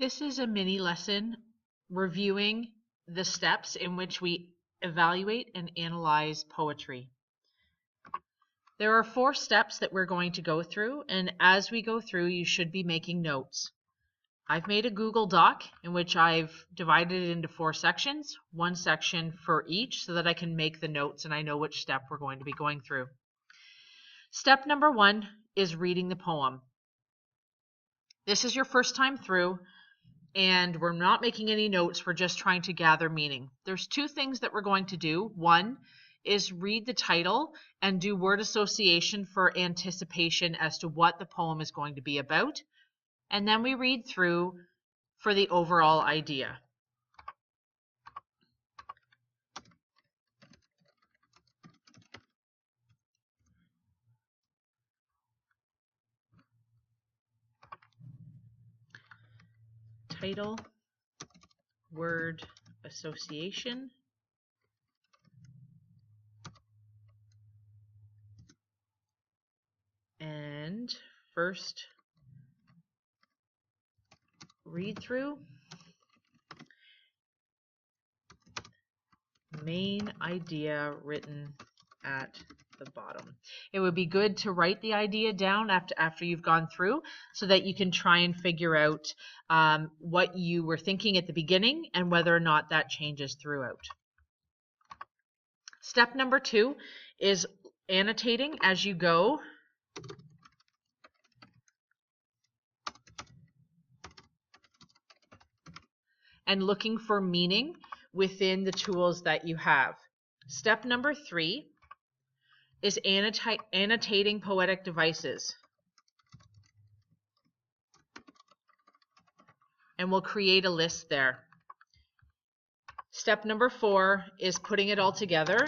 This is a mini lesson reviewing the steps in which we evaluate and analyze poetry. There are 4 steps that we're going to go through, and as we go through, you should be making notes. I've made a Google Doc in which I've divided it into 4 sections, 1 section for each, so that I can make the notes and I know which step we're going to be going through. Step number 1 is reading the poem. This is your first time through, and we're not making any notes, we're just trying to gather meaning. There's 2 things that we're going to do. One is read the title and do word association for anticipation as to what the poem is going to be about. And then we read through for the overall idea. Title, word association, and first read through, main idea written at the bottom. It would be good to write the idea down after you've gone through so that you can try and figure out what you were thinking at the beginning and whether or not that changes throughout. Step number 2 is annotating as you go. And looking for meaning within the tools that you have. Step number 3 is annotating poetic devices. And we'll create a list there. Step number 4 is putting it all together,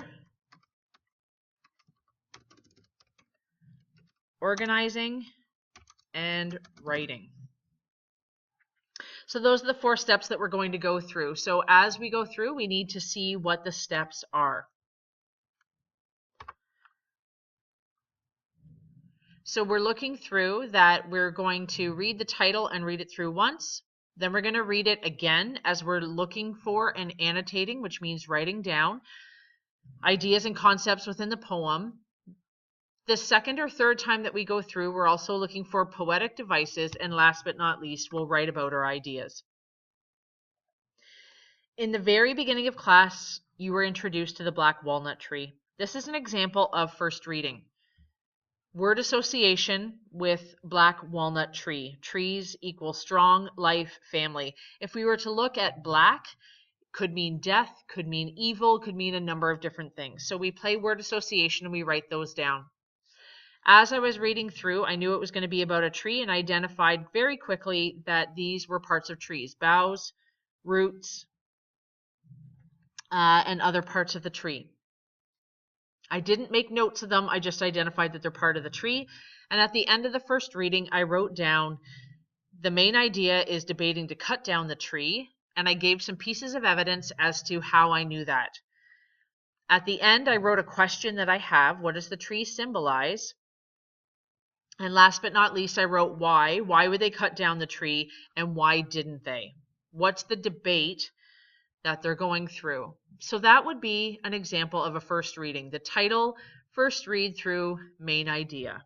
organizing, and writing. So those are the 4 steps that we're going to go through. So as we go through, we need to see what the steps are. So we're looking through that we're going to read the title and read it through once. Then we're going to read it again as we're looking for and annotating, which means writing down ideas and concepts within the poem. The second or third time that we go through, we're also looking for poetic devices, and last but not least, we'll write about our ideas. In the very beginning of class, you were introduced to the black walnut tree. This is an example of first reading. Word association with black walnut tree. Trees equal strong, life, family. If we were to look at black, could mean death, could mean evil, could mean a number of different things. So we play word association and we write those down. As I was reading through, I knew it was going to be about a tree and I identified very quickly that these were parts of trees, boughs, roots, and other parts of the tree. I didn't make notes of them, I just identified that they're part of the tree. And at the end of the first reading, I wrote down the main idea is debating to cut down the tree, and I gave some pieces of evidence as to how I knew that. At the end, I wrote a question that I have. What does the tree symbolize? And last but not least, I wrote why. Why would they cut down the tree and why didn't they? What's the debate that they're going through? So that would be an example of a first reading. The title, first read through, main idea.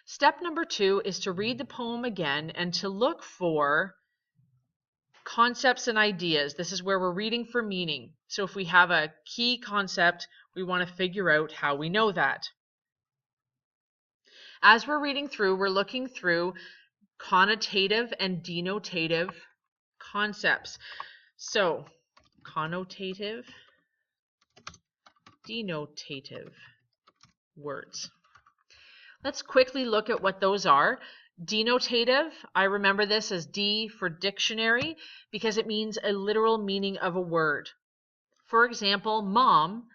Step number 2 is to read the poem again and to look for concepts and ideas. This is where we're reading for meaning. So if we have a key concept, we want to figure out how we know that. As we're reading through, we're looking through connotative and denotative concepts. So, connotative, denotative words. Let's quickly look at what those are. Denotative, I remember this as D for dictionary because it means a literal meaning of a word. For example, mom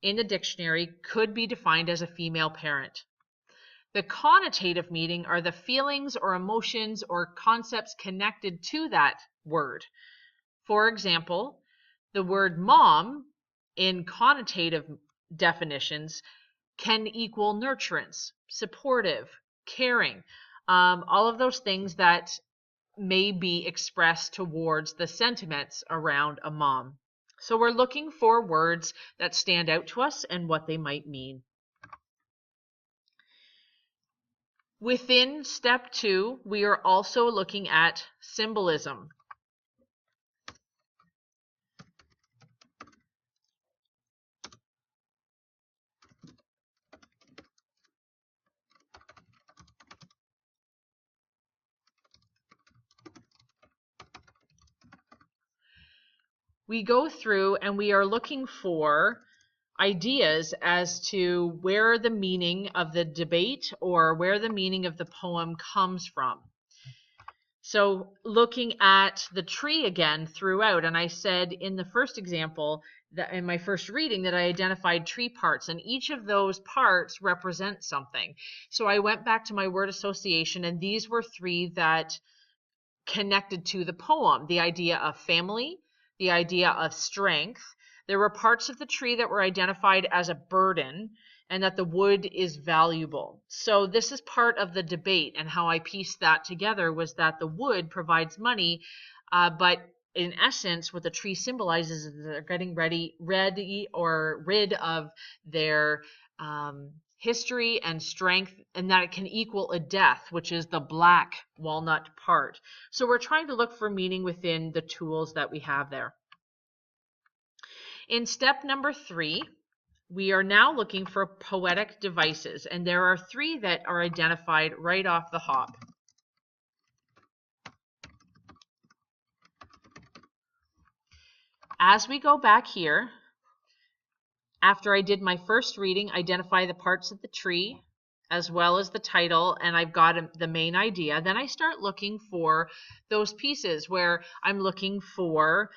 in the dictionary could be defined as a female parent. The connotative meaning are the feelings or emotions or concepts connected to that word. For example, the word mom in connotative definitions can equal nurturance, supportive, caring. all of those things that may be expressed towards the sentiments around a mom. So we're looking for words that stand out to us and what they might mean. Within step 2, we are also looking at symbolism. We go through and we are looking for ideas as to where the meaning of the debate or where the meaning of the poem comes from. So looking at the tree again throughout, and I said in the first example, that in my first reading, that I identified tree parts, and each of those parts represent something. So I went back to my word association, and these were 3 that connected to the poem: the idea of family, the idea of strength. There were parts of the tree that were identified as a burden, and that the wood is valuable. So this is part of the debate, and how I pieced that together was that the wood provides money, but in essence, what the tree symbolizes is that they're getting ready or rid of their history and strength, and that it can equal a death, which is the black walnut part. So we're trying to look for meaning within the tools that we have there. In step number 3, we are now looking for poetic devices, and there are 3 that are identified right off the hop. As we go back here, after I did my first reading, identify the parts of the tree as well as the title, and I've got the main idea, then I start looking for those pieces where I'm looking for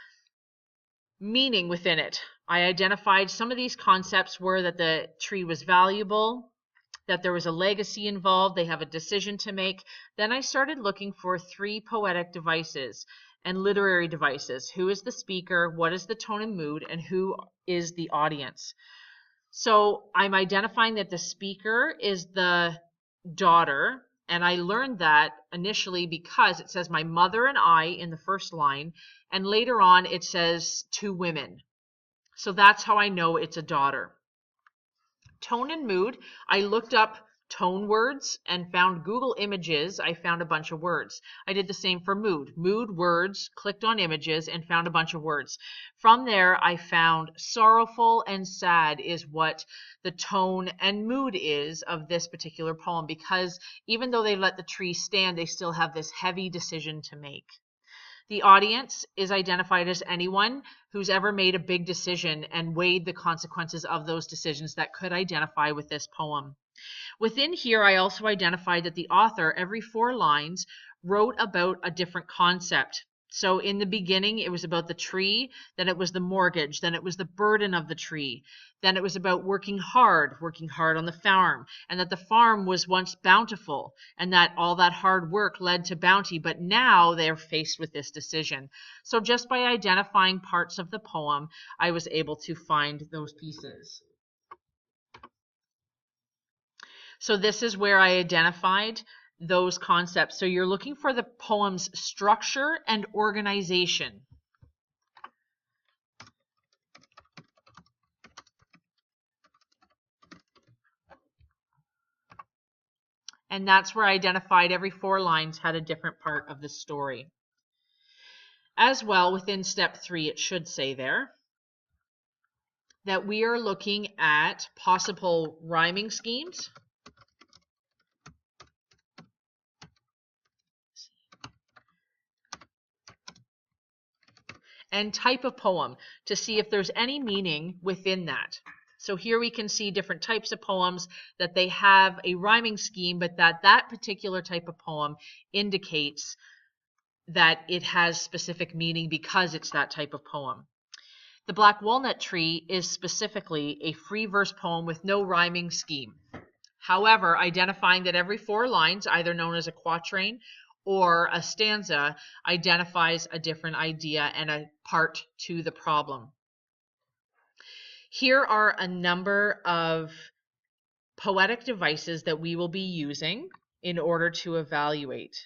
meaning within it. I identified some of these concepts were that the tree was valuable, that there was a legacy involved, they have a decision to make. Then I started looking for 3 poetic devices and literary devices. Who is the speaker? What is the tone and mood? And who is the audience? So I'm identifying that the speaker is the daughter, and I learned that initially because it says my mother and I in the first line, and later on it says 2 women. So that's how I know it's a daughter. Tone and mood, I looked up tone words and found Google Images. I found a bunch of words. I did the same for mood. Mood words, clicked on images and found a bunch of words. From there, I found sorrowful and sad is what the tone and mood is of this particular poem, because even though they let the tree stand, they still have this heavy decision to make. The audience is identified as anyone who's ever made a big decision and weighed the consequences of those decisions that could identify with this poem. Within here, I also identified that the author, every 4 lines, wrote about a different concept. So in the beginning, it was about the tree, then it was the mortgage, then it was the burden of the tree, then it was about working hard on the farm, and that the farm was once bountiful, and that all that hard work led to bounty, but now they're faced with this decision. So just by identifying parts of the poem, I was able to find those pieces. So this is where I identified those concepts. So you're looking for the poem's structure and organization. And that's where I identified every 4 lines had a different part of the story. As well, within step 3, it should say there that we are looking at possible rhyming schemes, and type of poem to see if there's any meaning within that. So here we can see different types of poems that they have a rhyming scheme, but that particular type of poem indicates that it has specific meaning because it's that type of poem. The Black Walnut Tree is specifically a free verse poem with no rhyming scheme. However, identifying that every 4 lines, either known as a quatrain or a stanza, identifies a different idea and a part to the problem. Here are a number of poetic devices that we will be using. in order to evaluate.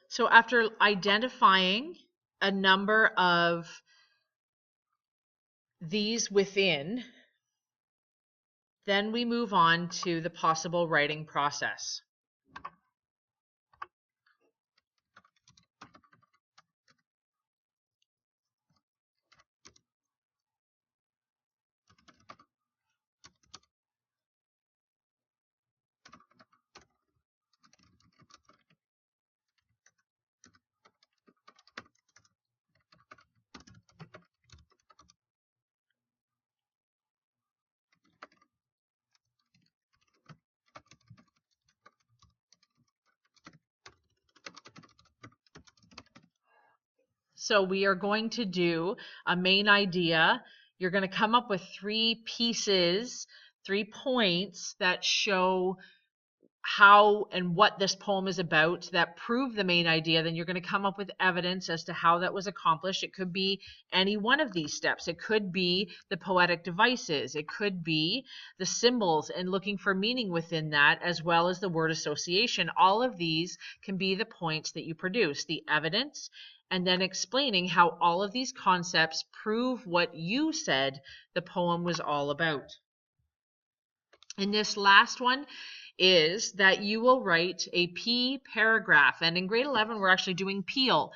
So after identifying a number of these within, then we move on to the possible writing process. So we are going to do a main idea. You're going to come up with 3 pieces, 3 points that show how and what this poem is about that prove the main idea. Then you're going to come up with evidence as to how that was accomplished. It could be any one of these steps. It could be the poetic devices. It could be the symbols and looking for meaning within that, as well as the word association. All of these can be the points that you produce, the evidence, and then explaining how all of these concepts prove what you said the poem was all about. And this last one is that you will write a P paragraph. And in grade 11, we're actually doing PEAL.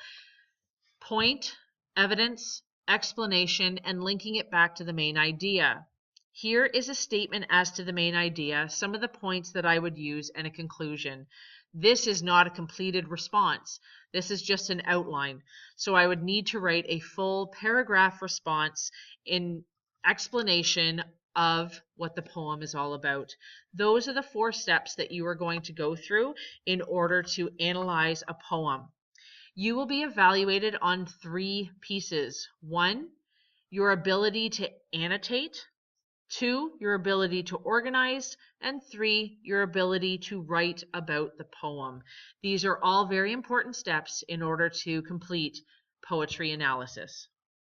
Point, evidence, explanation, and linking it back to the main idea. Here is a statement as to the main idea, some of the points that I would use, and a conclusion. This is not a completed response. This is just an outline. So I would need to write a full paragraph response in explanation of what the poem is all about. Those are the 4 steps that you are going to go through in order to analyze a poem. You will be evaluated on 3 pieces. 1, your ability to annotate. 2, your ability to organize. And 3, your ability to write about the poem. These are all very important steps in order to complete poetry analysis.